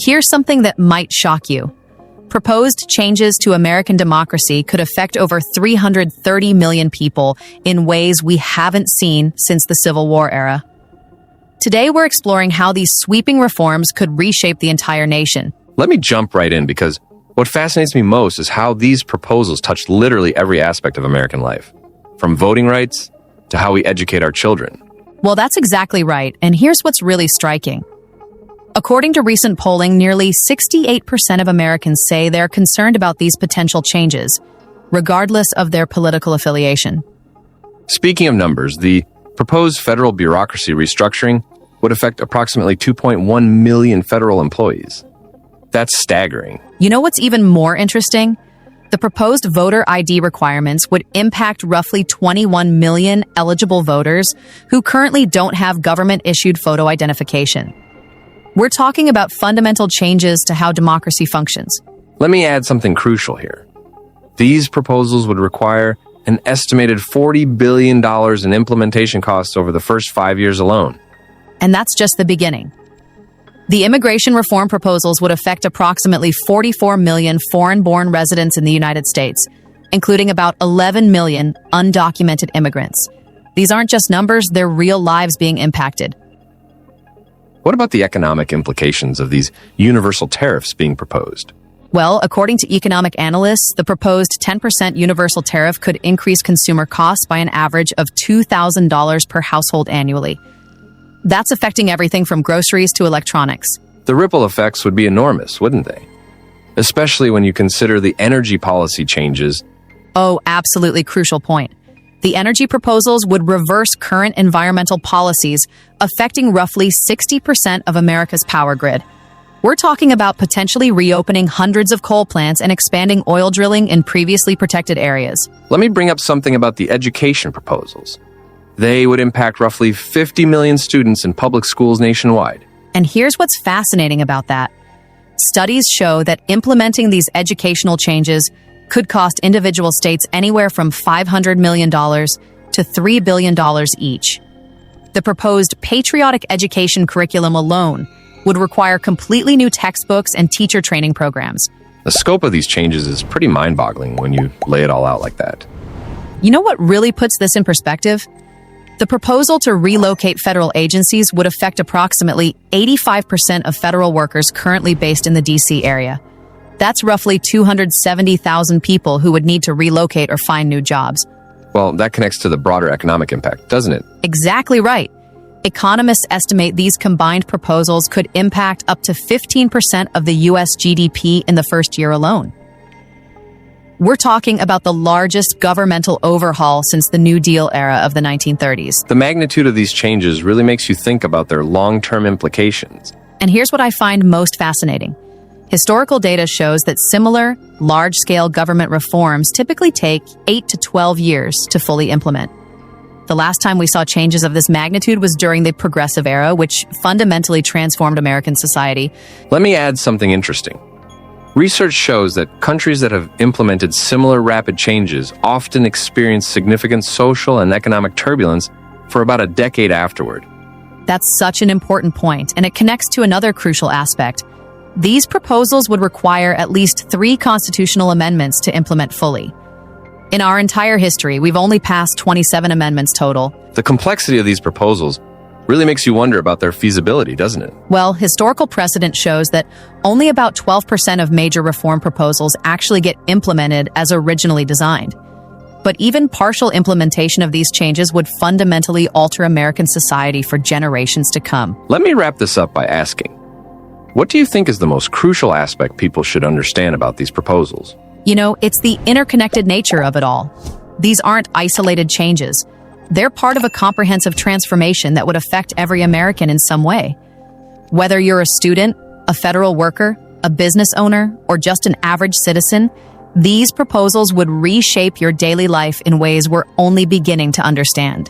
Here's something that might shock you. Proposed changes to American democracy could affect over 330 million people in ways we haven't seen since the Civil War era. Today, we're exploring how these sweeping reforms could reshape the entire nation. Let me jump right in because what fascinates me most is how these proposals touch literally every aspect of American life, from voting rights to how we educate our children. Well, that's exactly right, and here's what's really striking. According to recent polling, nearly 68% of Americans say they're concerned about these potential changes, regardless of their political affiliation. Speaking of numbers, the proposed federal bureaucracy restructuring would affect approximately 2.1 million federal employees. That's staggering. You know what's even more interesting? The proposed voter ID requirements would impact roughly 21 million eligible voters who currently don't have government-issued photo identification. We're talking about fundamental changes to how democracy functions. Let me add something crucial here. These proposals would require an estimated $40 billion in implementation costs over the first 5 years alone. And that's just the beginning. The immigration reform proposals would affect approximately 44 million foreign-born residents in the United States, including about 11 million undocumented immigrants. These aren't just numbers, they're real lives being impacted. What about the economic implications of these universal tariffs being proposed? Well, according to economic analysts, the proposed 10% universal tariff could increase consumer costs by an average of $2,000 per household annually. That's affecting everything from groceries to electronics. The ripple effects would be enormous, wouldn't they? Especially when you consider the energy policy changes. Oh, absolutely crucial point. The energy proposals would reverse current environmental policies, affecting roughly 60% of America's power grid. We're talking about potentially reopening hundreds of coal plants and expanding oil drilling in previously protected areas. Let me bring up something about the education proposals. They would impact roughly 50 million students in public schools nationwide. And here's what's fascinating about that. Studies show that implementing these educational changes could cost individual states anywhere from $500 million to $3 billion each. The proposed patriotic education curriculum alone would require completely new textbooks and teacher training programs. The scope of these changes is pretty mind-boggling when you lay it all out like that. You know what really puts this in perspective? The proposal to relocate federal agencies would affect approximately 85% of federal workers currently based in the D.C. area. That's roughly 270,000 people who would need to relocate or find new jobs. Well, that connects to the broader economic impact, doesn't it? Exactly right. Economists estimate these combined proposals could impact up to 15% of the U.S. GDP in the first year alone. We're talking about the largest governmental overhaul since the New Deal era of the 1930s. The magnitude of these changes really makes you think about their long-term implications. And here's what I find most fascinating. Historical data shows that similar, large-scale government reforms typically take 8 to 12 years to fully implement. The last time we saw changes of this magnitude was during the Progressive Era, which fundamentally transformed American society. Let me add something interesting. Research shows that countries that have implemented similar rapid changes often experience significant social and economic turbulence for about a decade afterward. That's such an important point, and it connects to another crucial aspect. These proposals would require at least 3 constitutional amendments to implement fully. In our entire history, we've only passed 27 amendments total. The complexity of these proposals really makes you wonder about their feasibility, doesn't it? Well, historical precedent shows that only about 12% of major reform proposals actually get implemented as originally designed. But even partial implementation of these changes would fundamentally alter American society for generations to come. Let me wrap this up by asking, what do you think is the most crucial aspect people should understand about these proposals? You know, it's the interconnected nature of it all. These aren't isolated changes. They're part of a comprehensive transformation that would affect every American in some way. Whether you're a student, a federal worker, a business owner, or just an average citizen, these proposals would reshape your daily life in ways we're only beginning to understand.